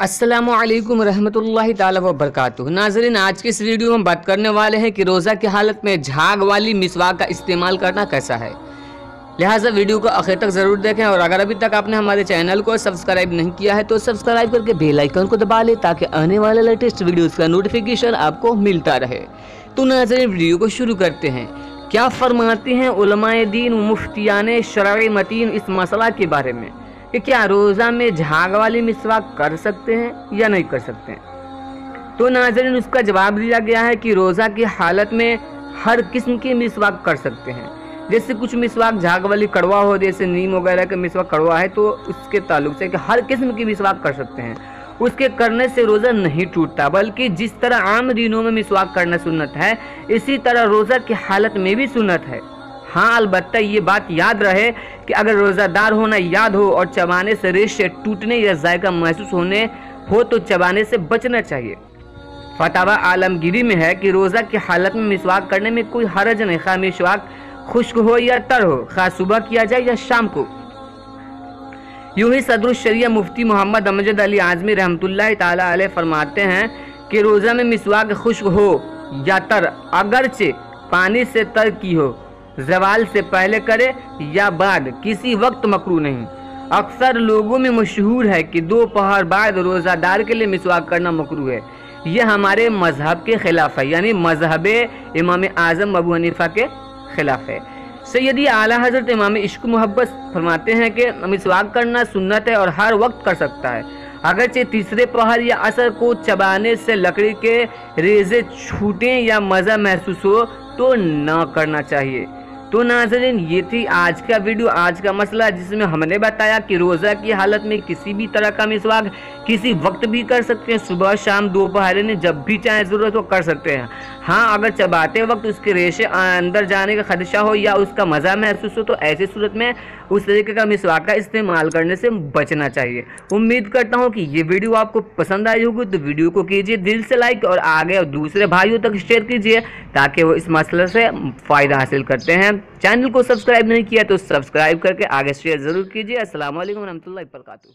अस्सलामुअलैकुम रहमतुल्लाहि ताला व बरकातुहू। नाज़रीन, आज के इस वीडियो में हम बात करने वाले हैं कि रोज़ा की हालत में झाग वाली मिसवाक का इस्तेमाल करना कैसा है। लिहाजा वीडियो को आखिर तक ज़रूर देखें और अगर अभी तक आपने हमारे चैनल को सब्सक्राइब नहीं किया है तो सब्सक्राइब करके बेल आइकन को दबा लें ताकि आने वाले लेटेस्ट वीडियोज़ का नोटिफिकेशन आपको मिलता रहे। तो नाज़रीन, वीडियो को शुरू करते हैं। क्या फरमाते हैं उलमाए दीन मुफ्तियान शरई मतीन इस मसला के बारे में कि क्या रोज़ा में झाग वाली मिसवाक कर सकते हैं या नहीं कर सकते हैं। तो नाज़रीन, उसका जवाब दिया गया है कि रोज़ा की हालत में हर किस्म की मिसवाक कर सकते हैं। जैसे कुछ मिसवाक झाग वाली कड़वा हो, जैसे नीम वगैरह का मिसवाक कड़वा है, तो उसके ताल्लुक से कि हर किस्म की मिसवाक कर सकते हैं। उसके करने से रोज़ा नहीं टूटता, बल्कि जिस तरह आम दिनों में मिसवाक करना सुन्नत है, इसी तरह रोज़ा की हालत में भी सुन्नत है। हाँ, अलबत्ता ये बात याद रहे कि अगर रोज़ादार होना याद हो और चबाने से रेशे टूटने या जायका महसूस होने हो तो चबाने से बचना चाहिए। फतावा आलमगीरी में है कि रोज़ा की हालत में मिसवाक करने में कोई हरज नहीं, खा मिसवाक खुश्क हो या तर हो, खा सुबह किया जाए या शाम को। यूं ही सदरुल शरिया मुफ्ती मोहम्मद अमजद अली आज़मी रहमतुल्लाहि ताला अलैह फरमाते हैं कि रोज़ा में मिसवाक खुश्क हो या तर, अगरचे पानी से तर की हो, ज़वाल से पहले करे या बाद, किसी वक्त मकरूह नहीं। अक्सर लोगों में मशहूर है कि दोपहर बाद रोज़ादार के लिए मिसवाक करना मकरूह है। यह हमारे मजहब के खिलाफ है, यानी मजहब इमाम आज़म अबू हनीफा के खिलाफ है। सैयदी आला हज़रत इमाम इश्क मोहब्बत फरमाते हैं कि मिसवाक करना सुन्नत है और हर वक्त कर सकता है। अगरचे तीसरे पहर या असर को चबाने से लकड़ी के रेज़े छूटें या मज़ा महसूस हो तो न करना चाहिए। तो नाज़रीन, ये थी आज का वीडियो, आज का मसला, जिसमें हमने बताया कि रोज़ा की हालत में किसी भी तरह का मिसवाक किसी वक्त भी कर सकते हैं, सुबह शाम दोपहर में जब भी चाहे ज़रूरत हो कर सकते हैं। हाँ, अगर चबाते वक्त उसके रेशे अंदर जाने का खदशा हो या उसका मज़ा महसूस हो तो ऐसी सूरत में उस तरीके का मिसवाक का इस्तेमाल करने से बचना चाहिए। उम्मीद करता हूँ कि ये वीडियो आपको पसंद आई होगी, तो वीडियो को कीजिए दिल से लाइक और आगे और दूसरे भाइयों तक शेयर कीजिए ताकि वो इस मसले से फ़ायदा हासिल करते हैं। चैनल को सब्सक्राइब नहीं किया तो सब्सक्राइब करके आगे शेयर ज़रूर कीजिए। अस्सलाम वालेकुम रहमतुल्लाहि व बरकातुहू।